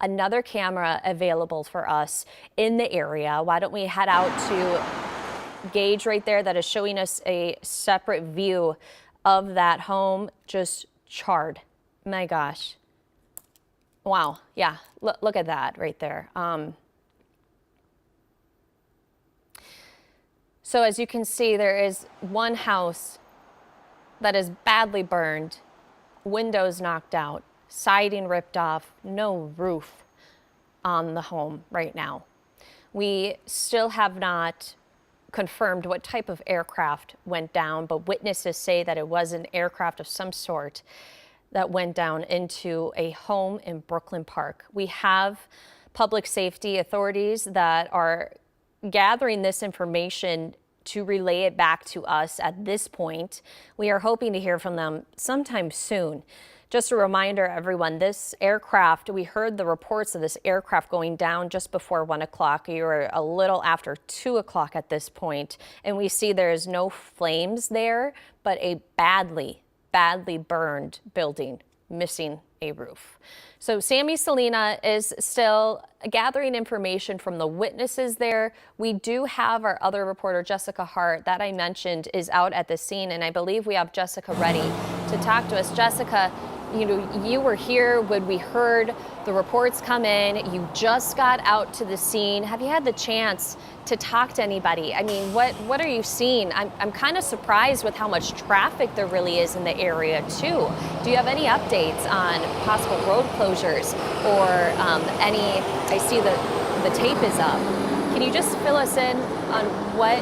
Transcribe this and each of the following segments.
another camera available for us in the area. Why don't we head out to Gage right there that is showing us a separate view of that home, just charred. My gosh. Wow. Yeah, look at that right there. So as you can see, there is one house that is badly burned, windows knocked out, siding ripped off, no roof on the home right now. We still have not confirmed what type of aircraft went down, but witnesses say that it was an aircraft of some sort that went down into a home in Brooklyn Park. We have public safety authorities that are gathering this information to relay it back to us at this point. We are hoping to hear from them sometime soon. Just a reminder, everyone, this aircraft, we heard the reports of this aircraft going down just before 1 o'clock. You were a little after 2 o'clock at this point, and we see there is no flames there, but a badly burned building missing a roof. So Sammy Salina is still gathering information from the witnesses there. We do have our other reporter, Jessica Hart, that I mentioned is out at the scene, and I believe we have Jessica ready to talk to us. Jessica, you were here when we heard the reports come in. You just got out to the scene. Have you had the chance to talk to anybody? I mean, what are you seeing? I'm kind of surprised with how much traffic there really is in the area too. Do you have any updates on possible road closures or I see the tape is up. Can you just fill us in on what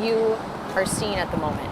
you are seeing at the moment?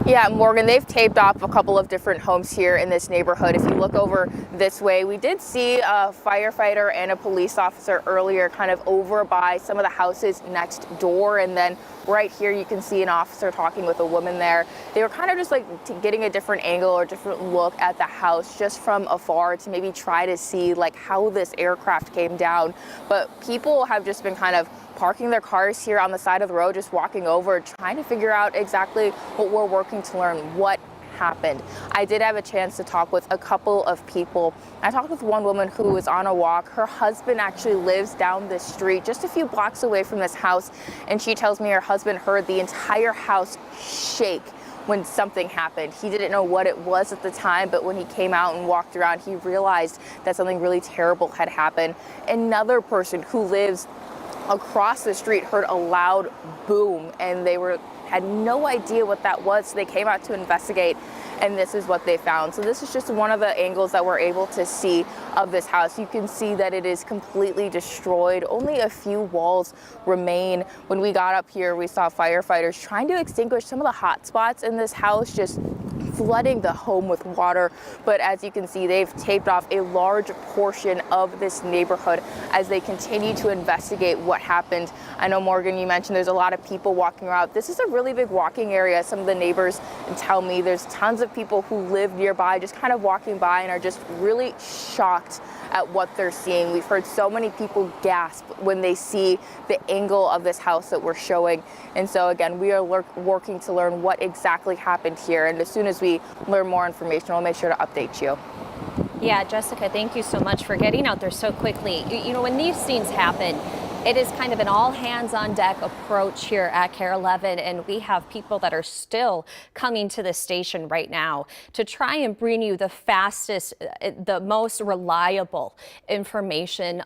Yeah, Morgan, they've taped off a couple of different homes here in this neighborhood. If you look over this way, we did see a firefighter and a police officer earlier kind of over by some of the houses next door. And then right here, you can see an officer talking with a woman there. They were kind of just like getting a different angle or different look at the house just from afar to maybe try to see like how this aircraft came down. But people have just been kind of parking their cars here on the side of the road, just walking over, trying to figure out exactly what we're working to learn what happened. I did have a chance to talk with a couple of people. I talked with one woman who was on a walk. Her husband actually lives down this street, just a few blocks away from this house, and she tells me her husband heard the entire house shake when something happened. He didn't know what it was at the time, but when he came out and walked around, he realized that something really terrible had happened. Another person who lives across the street heard a loud boom, and they had no idea what that was, so they came out to investigate, and this is what they found. So this is just one of the angles that we're able to see of this house. You can see that it is completely destroyed. Only a few walls remain. When we got up here, we saw firefighters trying to extinguish some of the hot spots in this house, just flooding the home with water. But as you can see, they've taped off a large portion of this neighborhood as they continue to investigate what happened. I know, Morgan, you mentioned there's a lot of people walking around. This is a really big walking area. Some of the neighbors tell me there's tons of people who live nearby just kind of walking by and are just really shocked at what they're seeing. We've heard so many people gasp when they see the angle of this house that we're showing. And so again, we are working to learn what exactly happened here. And as soon as we learn more information, we'll make sure to update you. Yeah, Jessica, thank you so much for getting out there so quickly. You know, when these scenes happen, it is kind of an all hands on deck approach here at KARE 11, and we have people that are still coming to the station right now to try and bring you the fastest, the most reliable information